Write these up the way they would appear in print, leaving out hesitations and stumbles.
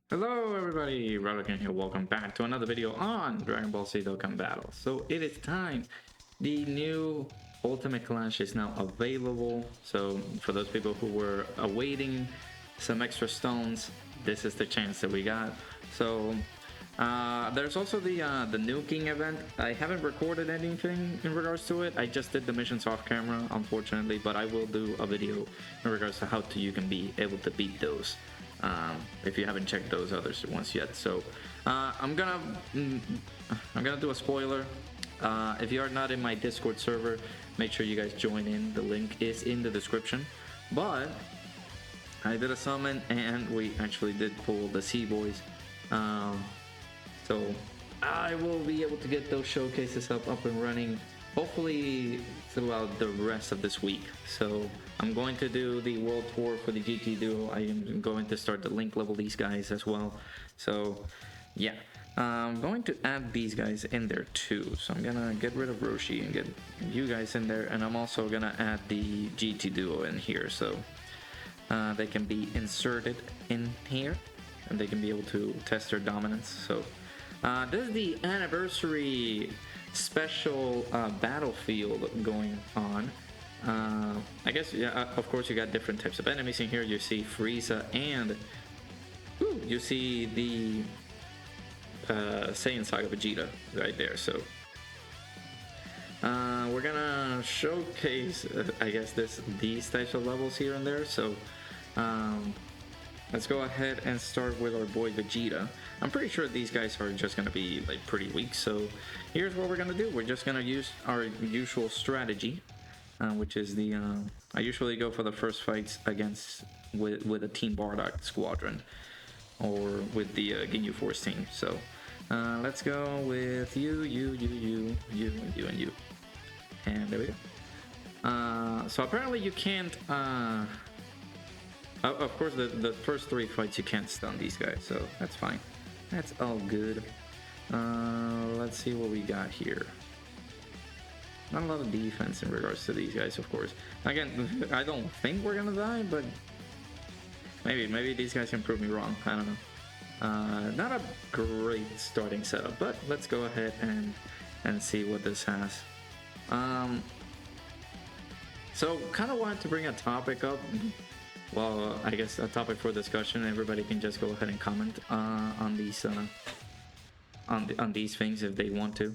Hello everybody, Redzone here. Welcome back to another video on Dragon Ball Z Dokkan Battle. So it is time. The new Ultimate Clash is now available. So for those people who were awaiting some extra stones, this is the chance that we got. So there's also the nuking event. I haven't recorded anything in regards to it. I just did the missions off camera, unfortunately, but I will do a video in regards to how you can be able to beat those. If you haven't checked those other ones yet. So I'm gonna do a spoiler. If you are not in my Discord server, make sure you guys join in. The link is in the description. But I did a summon and we actually did pull the Sea Boys. So I will be able to get those showcases up and running hopefully throughout the rest of this week. So I'm going to do the world tour for the GT Duo. I am going to start to link level these guys as well. So yeah, I'm going to add these guys in there too. So I'm gonna get rid of Roshi and get you guys in there, and I'm also gonna add the GT Duo in here, so they can be inserted in here and they can be able to test their dominance. So this is the anniversary special battlefield going on. I guess, yeah, of course you got different types of enemies in here. You see Frieza and you see the Saiyan Saga Vegeta right there. So we're gonna showcase I guess these types of levels here and there. So let's go ahead and start with our boy Vegeta. I'm pretty sure these guys are just gonna be like pretty weak, so here's what we're gonna do. We're just gonna use our usual strategy, which is the I usually go for the first fights against with a Team Bardock squadron or with the Ginyu Force team. So let's go with you, and you, and there we go. So apparently you can't of course the first three fights you can't stun these guys, so that's fine. That's all good. Let's see what we got here. Not a lot of defense in regards to these guys, of course. Again, I don't think we're gonna die, but maybe these guys can prove me wrong. I don't know. Not a great starting setup, but let's go ahead and see what this has. So kind of wanted to bring a topic up. Well, I guess a topic for discussion. Everybody can just go ahead and comment on these on these things if they want to.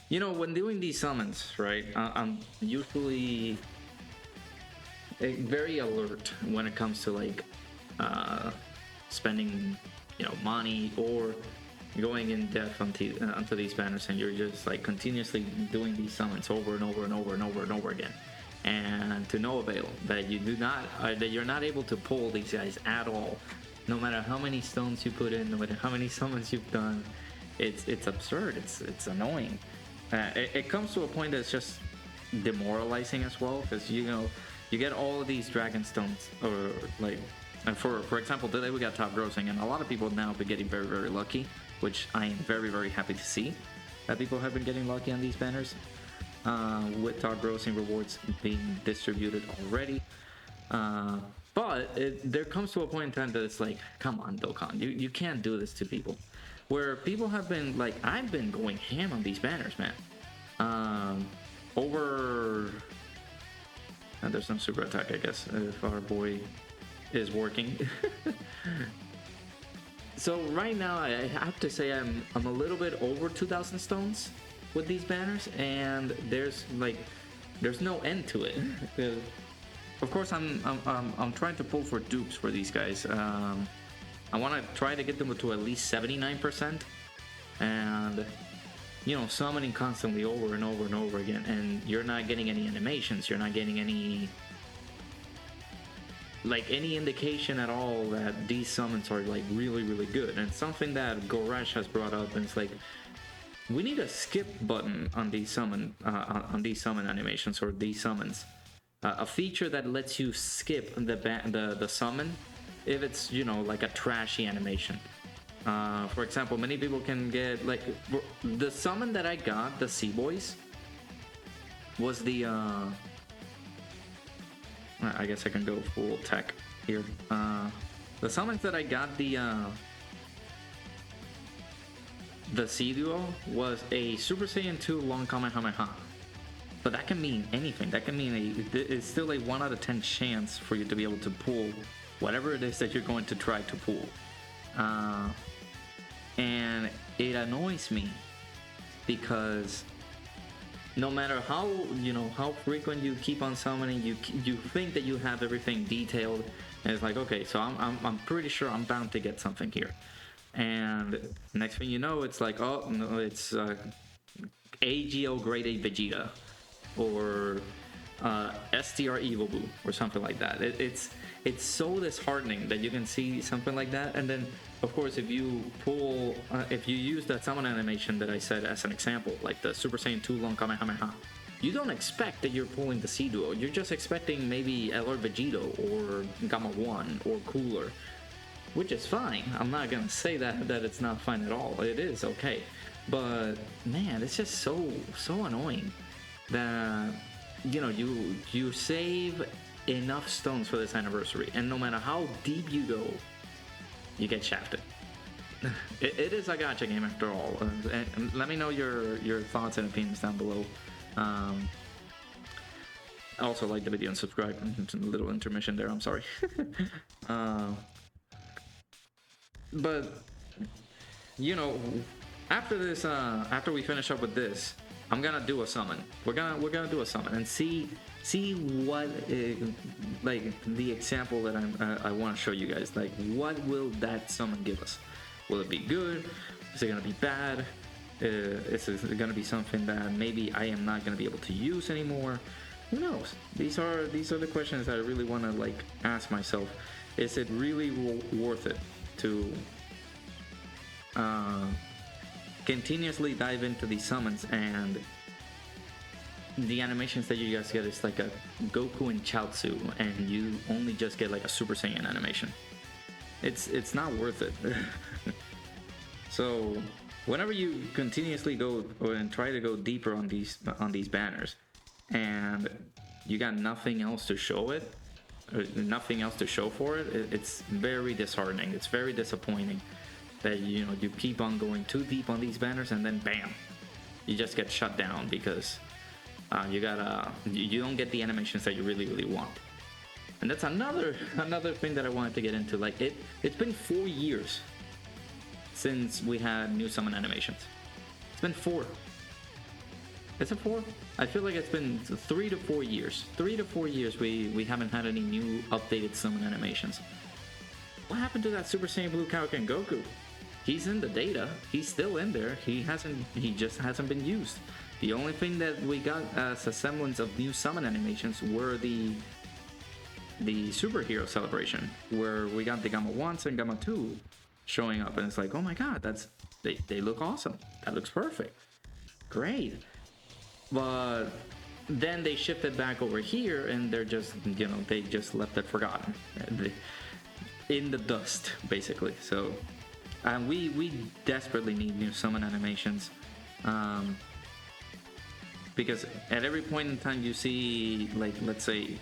You know, when doing these summons, right? I'm usually very alert when it comes to like spending, you know, money or going in depth onto these banners, and you're just like continuously doing these summons over and over and over and over and over again. And to no avail, that you do not that you're not able to pull these guys at all, no matter how many stones you put in, no matter how many summons you've done. It's absurd. It's annoying. It comes to a point that's just demoralizing as well, because you know you get all of these dragon stones, or like for example today we got top grossing, and a lot of people now have been getting very lucky, which I am very happy to see that people have been getting lucky on these banners. With top grossing rewards being distributed already. But there comes to a point in time that it's like, come on, Dokkan, you can't do this to people. Where people have been like, I've been going ham on these banners, man. And there's some super attack, I guess, if our boy is working. So right now, I have to say I'm a little bit over 2,000 stones with these banners, and there's no end to it. Of course, I'm trying to pull for dupes for these guys. I want to try to get them to at least 79%, and you know, summoning constantly over and over and over again, and you're not getting any animations, you're not getting any indication at all that these summons are like really good. And something that Goresh has brought up, and it's like, we need a skip button on these summon animations, or these summons. A feature that lets you skip the summon if it's, you know, like a trashy animation. For example, many people can get like the summon that I got, the Sea Boys, was the I guess I can go full tech here. The summons that I got the C duo was a Super Saiyan 2 Long Kamehameha. But that can mean anything. That can mean it's still a 1 out of 10 chance for you to be able to pull whatever it is that you're going to try to pull. And it annoys me because no matter how, you know, how frequent you keep on summoning, you think that you have everything detailed, and it's like, okay, so I'm pretty sure I'm bound to get something here. And next thing you know, it's like, oh no, it's AGO Grade A Vegeta, or STR Evil Boo, or something like that. It's so disheartening that you can see something like that, and then of course if you pull, if you use that summon animation that I said as an example, like the Super Saiyan 2 Long Kamehameha, you don't expect that you're pulling the C duo. You're just expecting maybe LR Vegito or Gamma 1 or Cooler, which is fine. I'm not gonna say that it's not fine at all. It is okay, but man, it's just so annoying that, you know, you save enough stones for this anniversary, and no matter how deep you go, you get shafted. It is a gacha game after all. And let me know your thoughts and opinions down below. Also, like the video and subscribe. A little intermission there, I'm sorry. But you know, after this, after we finish up with this, I'm gonna do a summon. We're gonna do a summon and see what like the example that I want to show you guys. Like, what will that summon give us? Will it be good? Is it gonna be bad? Is it gonna be something that maybe I am not gonna be able to use anymore? Who knows? These are the questions that I really want to like ask myself. Is it really worth it to continuously dive into these summons, and the animations that you guys get is like a Goku and Chaozu, and you only just get like a Super Saiyan animation? It's not worth it. So whenever you continuously go and try to go deeper on these banners, and you got nothing else to show it, or nothing else to show for it, it's very disheartening. It's very disappointing that, you know, you keep on going too deep on these banners, and then bam, you just get shut down because you don't get the animations that you really want. And that's another thing that I wanted to get into. Like, it's been 4 years since we had new summon animations. It's been 4. Is it 4? I feel like it's been 3 to 4 years. 3 to 4 years we haven't had any new updated summon animations. What happened to that Super Saiyan Blue Kaioken Goku? He's in the data. He's still in there. He just hasn't been used. The only thing that we got as a semblance of new summon animations were the superhero celebration, where we got the Gamma 1s and Gamma 2 showing up, and it's like, oh my god, they look awesome. That looks perfect. Great. But then they shifted back over here, and they're just, you know, they just left it forgotten. In the dust, basically. So we desperately need new summon animations, because at every point in time you see, like, let's say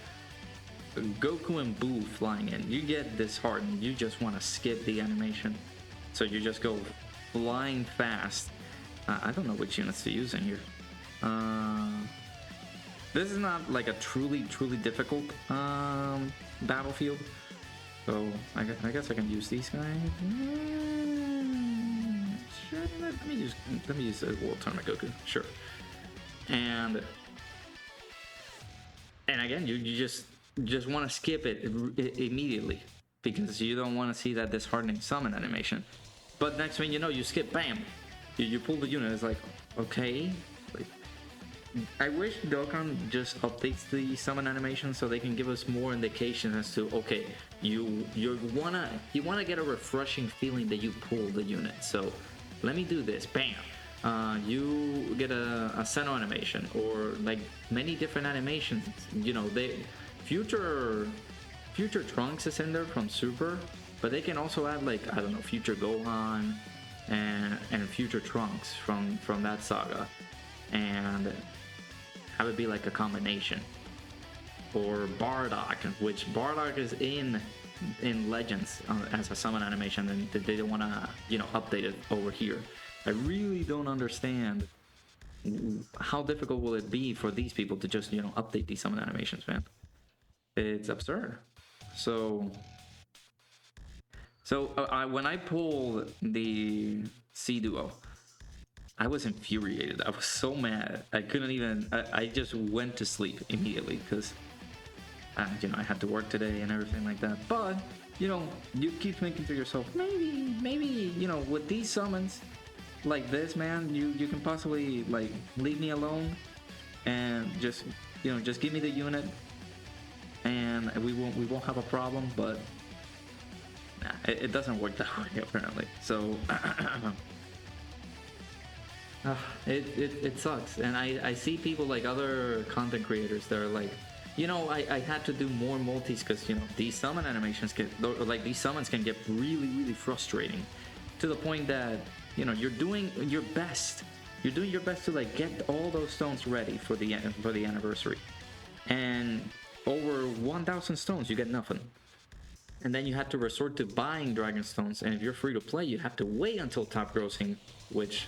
Goku and Boo flying in, you get disheartened. You just want to skip the animation, so you just go flying fast. I don't know which units to use in here. This is not like a truly difficult battlefield. So I guess I can use these guys. Sure, let me use the World Tournament Goku. Sure. And again, you just want to skip it immediately because you don't want to see that disheartening summon animation. But next thing you know, you skip, bam, you pull the unit. It's like, okay. I wish Dokkan just updates the summon animation so they can give us more indication as to, okay, you wanna get a refreshing feeling that you pull the unit. So let me do this, bam. You get a Seno animation, or like many different animations. You know, future Trunks is in there from Super, but they can also add, like, I don't know, future Gohan and future Trunks from that saga, and have it be like a combination. Or Bardock, which Bardock is in in Legends as a summon animation, and they don't want to, you know, update it over here. I really don't understand how difficult will it be for these people to just, you know, update these summon animations, man. It's absurd. So when I pulled the C duo, I was infuriated. I was so mad. I couldn't even. I just went to sleep immediately because, you know, I had to work today and everything like that. But you know, you keep thinking to yourself, maybe, you know, with these summons like this, man, you can possibly like leave me alone and just, you know, just give me the unit, and we won't have a problem. But nah, it doesn't work that way apparently. So. It sucks, and I see people like other content creators that are like, you know, I had to do more multis because, you know, these summon animations these summons can get really frustrating, to the point that, you know, you're doing your best to like get all those stones ready for the anniversary, and over 1,000 stones you get nothing, and then you have to resort to buying dragon stones, and if you're free to play you have to wait until top grossing, which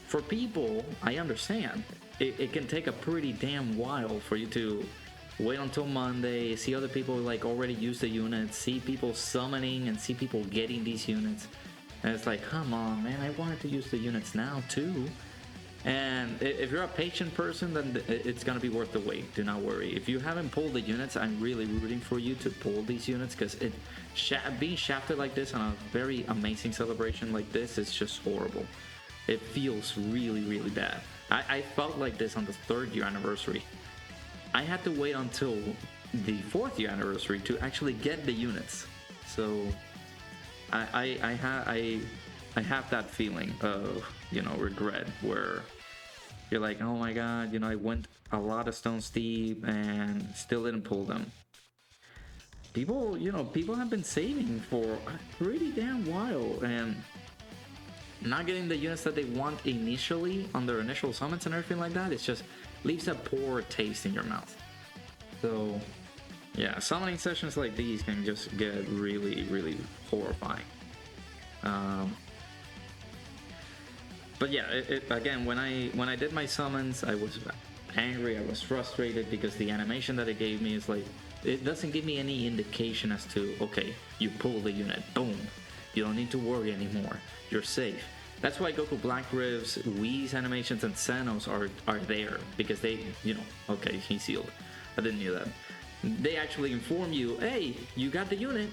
for people, I understand. It can take a pretty damn while for you to wait until Monday, see other people like already use the units, see people summoning and see people getting these units. And it's like, come on, man, I wanted to use the units now too. And if you're a patient person, then it's gonna be worth the wait. Do not worry. If you haven't pulled the units, I'm really rooting for you to pull these units, because being shafted like this on a very amazing celebration like this is just horrible. It feels really bad. I felt like this on the 3rd year anniversary. I had to wait until the 4th year anniversary to actually get the units. So I have that feeling of, you know, regret, where you're like, oh my god, you know, I went a lot of stones deep and still didn't pull them. People, you know, people have been saving for a pretty damn while, and not getting the units that they want initially on their initial summons and everything like that, it's just leaves a poor taste in your mouth. So yeah, summoning sessions like these can just get really horrifying. But yeah, again, when I did my summons, I was angry, I was frustrated, because the animation that it gave me is like, it doesn't give me any indication as to, okay, you pull the unit, boom, you don't need to worry anymore, you're safe. That's why Goku Black Ribs, Whis animations, and Xenos are there, because they, you know, okay, he's sealed. I didn't know that. They actually inform you, hey, you got the unit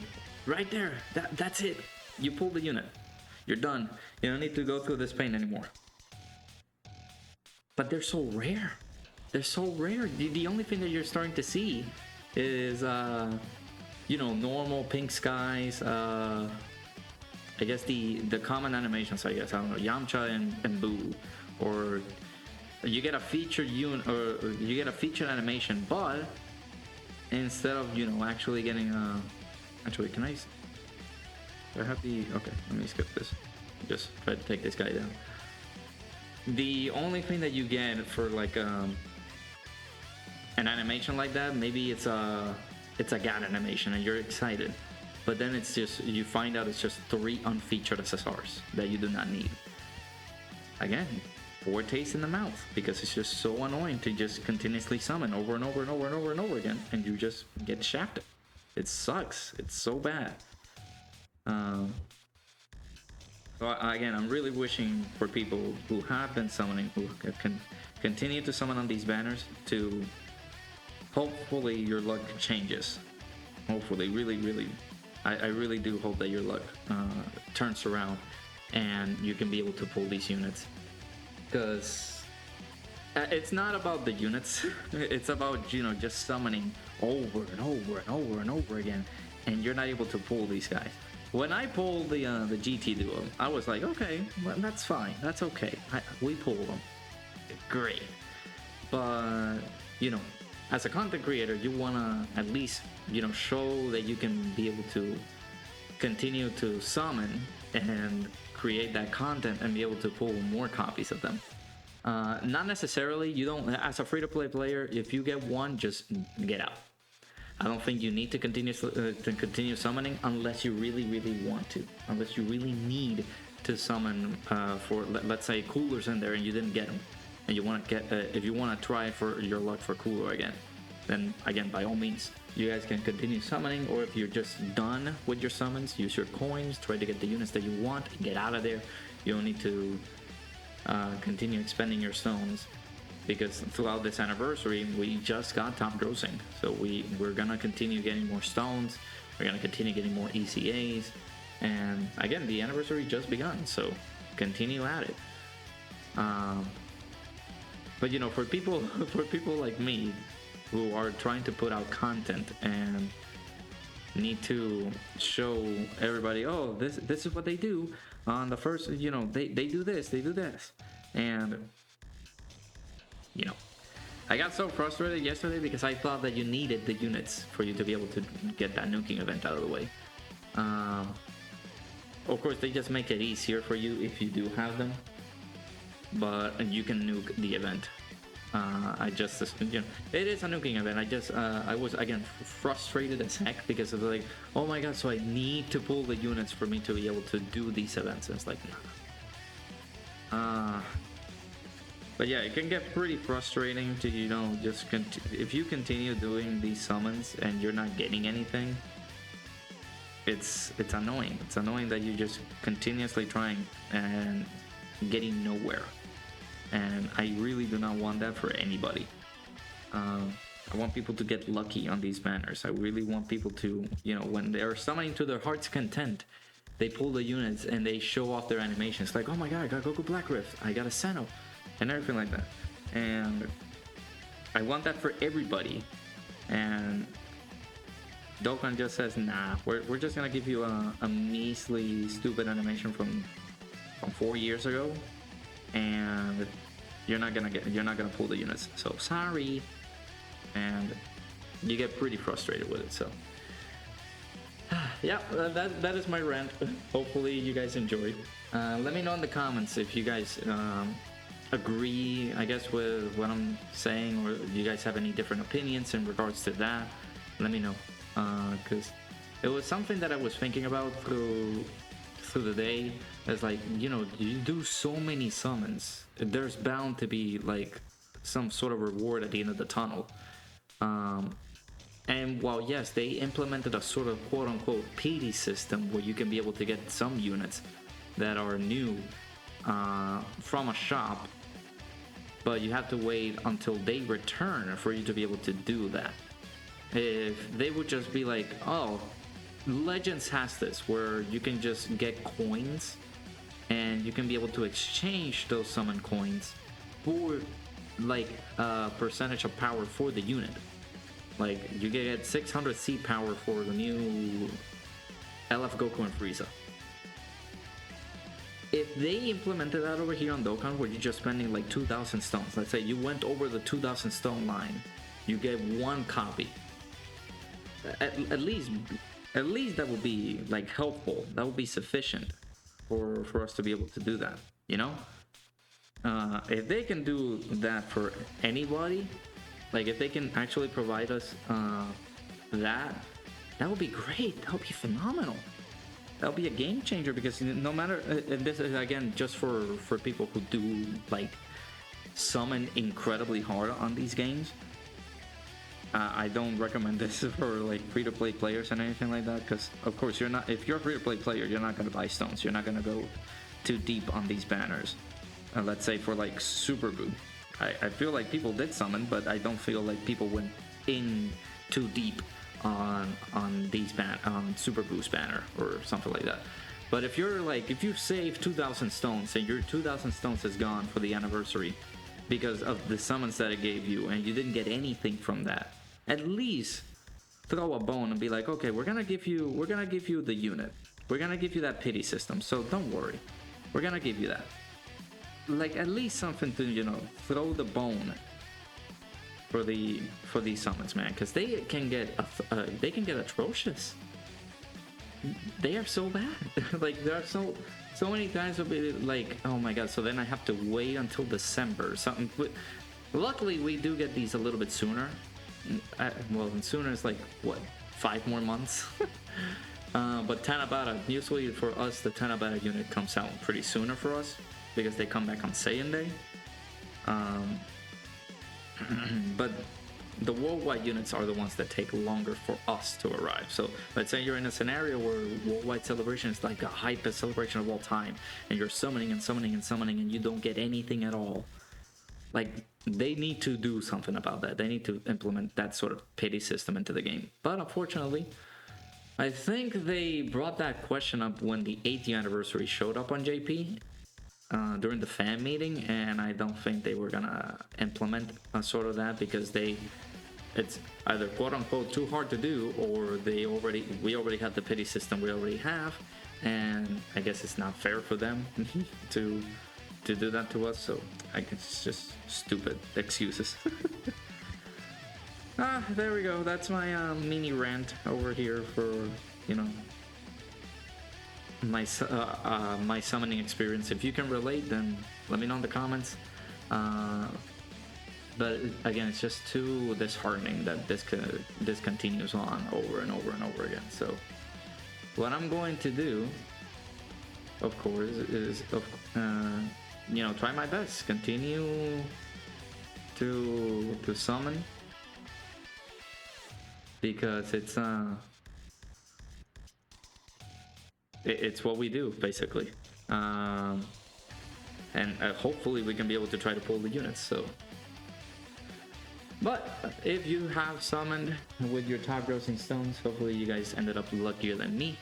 right there. That's it. You pulled the unit. You're done. You don't need to go through this pain anymore. But they're so rare. They're so rare. The only thing that you're starting to see is, you know, normal pink skies, I guess the common animations, I guess, I don't know, Yamcha and Boo, or you get a featured unit, or you get a featured animation, but instead of, you know, actually getting actually, can I have the, okay, let me skip this, just try to take this guy down. The only thing that you get for like an animation like that, maybe it's a GAT animation and you're excited, but then it's just, you find out it's just 3 unfeatured SSRs that you do not need. Again, poor taste in the mouth, because it's just so annoying to just continuously summon over and over and over and over and over again, and you just get shafted. It sucks. It's so bad. So again, I'm really wishing for people who have been summoning, who can continue to summon on these banners, to hopefully your luck changes. Hopefully, really, I really do hope that your luck turns around and you can be able to pull these units. Because it's not about the units, it's about, you know, just summoning over and over and over and over again, and you're not able to pull these guys. When I pulled the GT duo, I was like, okay, well, that's fine, that's okay, we pull them, great. But, you know, as a content creator, you want to at least, you know, show that you can be able to continue to summon and create that content and be able to pull more copies of them. Not necessarily, you don't, as a free-to-play player, if you get one, just get out. I don't think you need to continue summoning unless you really want to. Unless you really need to summon for, let's say, Cooler's in there and you didn't get him, and you want to get if you want to try for your luck for Cooler again, then again, by all means, you guys can continue summoning. Or if you're just done with your summons, use your coins, try to get the units that you want, and get out of there. You don't need to continue expending your stones, because throughout this anniversary we just got top grossing, so we're gonna continue getting more stones, we're gonna continue getting more ECAs, and again, the anniversary just begun, so continue at it. But you know, for people like me who are trying to put out content and need to show everybody, oh, this is what they do on the first, you know, they do this, and you know, I got so frustrated yesterday because I thought that you needed the units for you to be able to get that nuking event out of the way. Of course, they just make it easier for you if you do have them, but you can nuke the event. I just, you know, it is a nuking event. I was again frustrated as heck because of like, oh my god, so I need to pull the units for me to be able to do these events. And it's like, nah. But yeah, it can get pretty frustrating to, you know, just if you continue doing these summons and you're not getting anything. It's annoying. It's annoying that you're just continuously trying and getting nowhere. And I really do not want that for anybody. I want people to get lucky on these banners. I really want people to, you know, when they're summoning to their heart's content, they pull the units and they show off their animations. Like, oh my god, I got Goku Black Rift, I got a Seno, and everything like that. And I want that for everybody. And Dokkan just says, nah, we're just gonna give you a measly, stupid animation from 4 years ago, and you're not gonna pull the units. So sorry, and you get pretty frustrated with it. So yeah, that is my rant. Hopefully you guys enjoyed. Let me know in the comments if you guys agree, I guess, with what I'm saying, or you guys have any different opinions in regards to that. Let me know, because it was something that I was thinking about through the day. It's like, you know, you do so many summons, there's bound to be like some sort of reward at the end of the tunnel. And while yes, they implemented a sort of quote-unquote PD system where you can be able to get some units that are new from a shop, but you have to wait until they return for you to be able to do that. If they would just be like, oh, Legends has this where you can just get coins and you can be able to exchange those summon coins for like a percentage of power for the unit. Like you get 600 C power for the new LF Goku and Frieza. If they implemented that over here on Dokkan, where you're just spending like 2,000 stones, let's say you went over the 2,000 stone line, you get one copy. At least that would be like helpful. That would be sufficient for us to be able to do that, you know. If they can do that for anybody, like if they can actually provide us that would be great. That would be phenomenal. That would be a game changer, because no matter, and this is again just for people who do like summon incredibly hard on these games. I don't recommend this for like free-to-play players and anything like that, because of course you're not. If you're a free-to-play player, you're not going to buy stones. You're not going to go too deep on these banners. Let's say for like Super Boo, I feel like people did summon, but I don't feel like people went in too deep on these on Super Boo's banner or something like that. But if you're like, if you save 2,000 stones and your 2,000 stones is gone for the anniversary because of the summons that it gave you, and you didn't get anything from that, at least throw a bone and be like, okay, we're gonna give you the unit, we're gonna give you that pity system, so don't worry, we're gonna give you that. Like at least something to, you know, throw the bone for these summons, man, because they can get atrocious. They are so bad. Like there are so many times it'll be like, oh my god, so then I have to wait until December or something. But luckily we do get these a little bit sooner, well, sooner is like what, 5 more months. But Tanabata, usually for us, the Tanabata unit comes out pretty sooner for us because they come back on Saiyan Day. But the worldwide units are the ones that take longer for us to arrive. So let's say you're in a scenario where worldwide celebration is like the hypest celebration of all time, and you're summoning and summoning and summoning, and you don't get anything at all. Like, they need to do something about that. They need to implement that sort of pity system into the game. But unfortunately, I think they brought that question up when the 8th year anniversary showed up on JP during the fan meeting, and I don't think they were gonna implement a sort of that because it's either quote unquote too hard to do, or we already have the pity system we already have, and I guess it's not fair for them to do that to us. So I guess it's just stupid excuses. There we go. That's my mini rant over here for, you know, my summoning experience. If you can relate, then let me know in the comments. But again, it's just too disheartening that this continues on over and over and over again. So what I'm going to do, of course, is you know, try my best, continue to summon, because it's what we do basically, and hopefully we can be able to try to pull the units. So, but if you have summoned with your top grossing stones, hopefully you guys ended up luckier than me.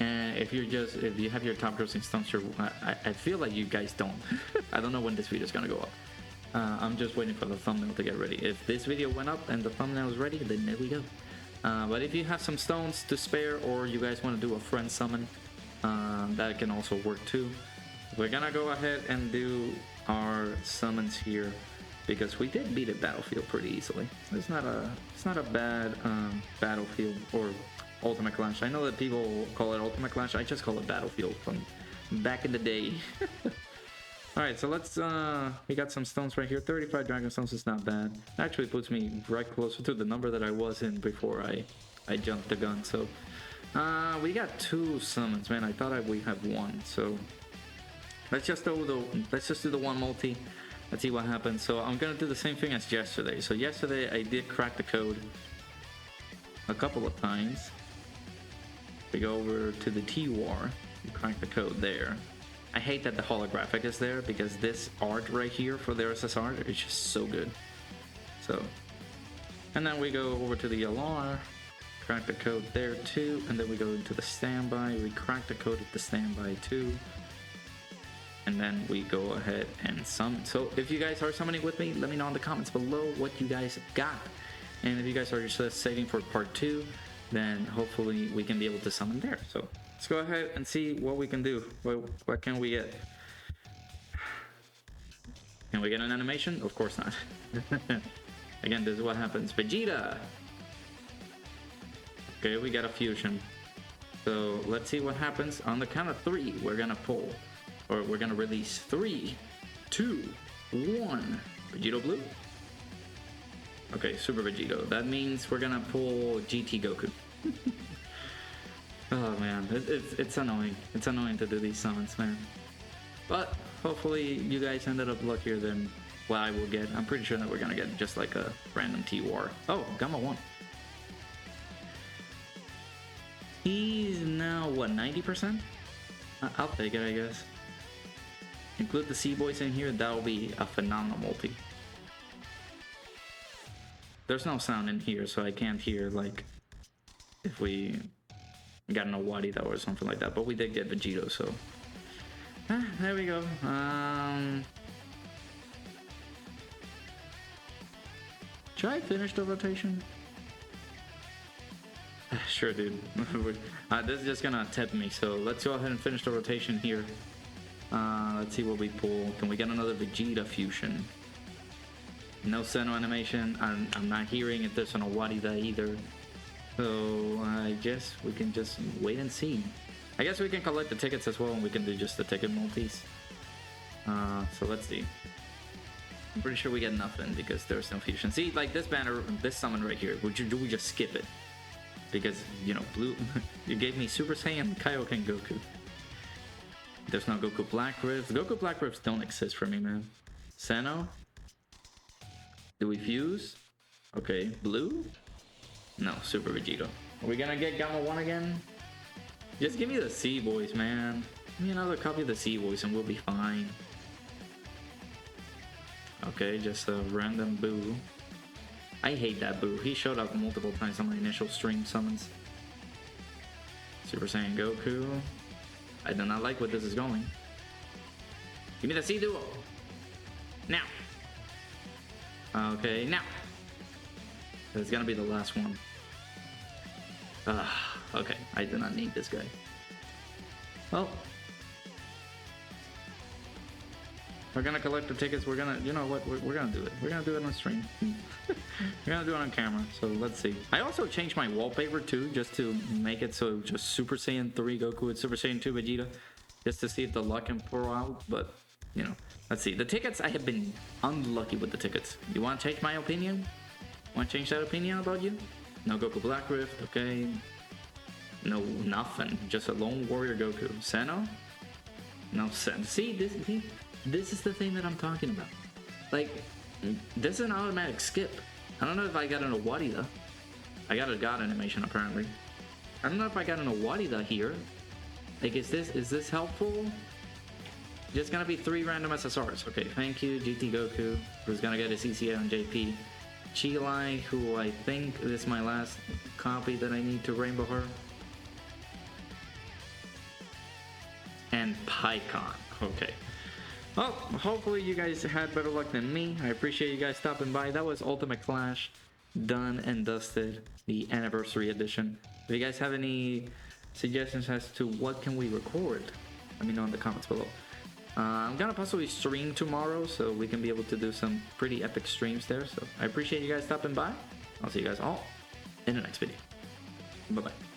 And if you have your top grossing stones, I feel like you guys don't. I don't know when this video is gonna go up. I'm just waiting for the thumbnail to get ready. If this video went up and the thumbnail is ready, then there we go. But if you have some stones to spare, or you guys want to do a friend summon, that can also work too. We're gonna go ahead and do our summons here, because we did beat a battlefield pretty easily. It's not a bad battlefield or Ultimate Clash. I know that people call it Ultimate Clash. I just call it Battlefield from back in the day. Alright, so let's, we got some stones right here. 35 dragon stones is not bad. Actually puts me right closer to the number that I was in before I jumped the gun. So, we got 2 summons, man. I thought we have 1. So, let's just do the 1 multi. Let's see what happens. So, I'm gonna do the same thing as yesterday. So, yesterday I did crack the code a couple of times. We go over to the T-War. We crack the code there. I hate that the holographic is there, because this art right here for the SSR is just so good. So, and then we go over to the LR, crack the code there too, and then we go into the standby, we crack the code at the standby too, and then we go ahead and summon. So if you guys are summoning with me, let me know in the comments below what you guys got. And if you guys are just saving for part 2, then hopefully we can be able to summon there. So let's go ahead and see what we can do. What can we get? Can we get an animation? Of course not. Again, this is what happens. Vegeta! Okay, we got a fusion. So let's see what happens. On the count of 3, we're gonna pull. Or we're gonna release 3, 2, 1. Vegito Blue? Okay, Super Vegito. That means we're gonna pull GT Goku. Oh man, it's annoying. It's annoying to do these summons, man. But hopefully you guys ended up luckier than what I will get. I'm pretty sure that we're gonna get just like a random T-War. Oh, Gamma 1. He's now, what, 90%? I'll take it, I guess. Include the C-Boys in here, that'll be a phenomenal multi. There's no sound in here, so I can't hear, like, if we got an Owari though or something like that. But we did get Vegito, so... there we go. Should I finish the rotation? Sure, dude. This is just gonna tip me, so let's go ahead and finish the rotation here. Let's see what we pull. Can we get another Vegeta fusion? No Seno animation. I'm not hearing if there's an Owari there either. So I guess we can just wait and see. I guess we can collect the tickets as well, and we can do just the ticket multis. So let's see. I'm pretty sure we get nothing because there's no fusion. See, like this banner, this summon right here, do we just skip it? Because, you know, blue, you gave me Super Saiyan Kaioken Goku. There's no Goku Black Rifts. Goku Black Rifts don't exist for me, man. Seno? Do we fuse? Okay, blue? No, Super Vegito. Are we gonna get Gamma 1 again? Just give me the C voice, man. Give me another copy of the C voice and we'll be fine. Okay, just a random Boo. I hate that Boo. He showed up multiple times on my initial stream summons. Super Saiyan Goku. I do not like where this is going. Give me the C duo. Now. Okay, now. It's gonna be the last one. Okay, I do not need this guy. Well, we're gonna collect the tickets. We're gonna, you know what? We're gonna do it. We're gonna do it on stream. We're gonna do it on camera. So let's see. I also changed my wallpaper too, just to make it so just Super Saiyan 3 Goku and Super Saiyan 2 Vegeta, just to see if the luck can pour out. But you know, let's see. The tickets, I have been unlucky with the tickets. You want to change my opinion? Want to change that opinion about you? No Goku Black Rift, okay. No, nothing. Just a Lone Warrior Goku. Seno? No Sen. See, this is the thing that I'm talking about. Like, this is an automatic skip. I don't know if I got an Awadida. I got a God animation apparently. I don't know if I got an Awadida here. Like, is this helpful? Just gonna be 3 random SSRs. Okay, thank you, GT Goku, who's gonna get a CCA on JP. Chilai, who I think this is my last copy that I need to Rainbow her. And Pycon. Okay. Well, hopefully you guys had better luck than me. I appreciate you guys stopping by. That was Ultimate Clash, done and dusted, the anniversary edition. If you guys have any suggestions as to what can we record, let me know in the comments below. I'm gonna possibly stream tomorrow, so we can be able to do some pretty epic streams there. So I appreciate you guys stopping by. I'll see you guys all in the next video. Bye bye.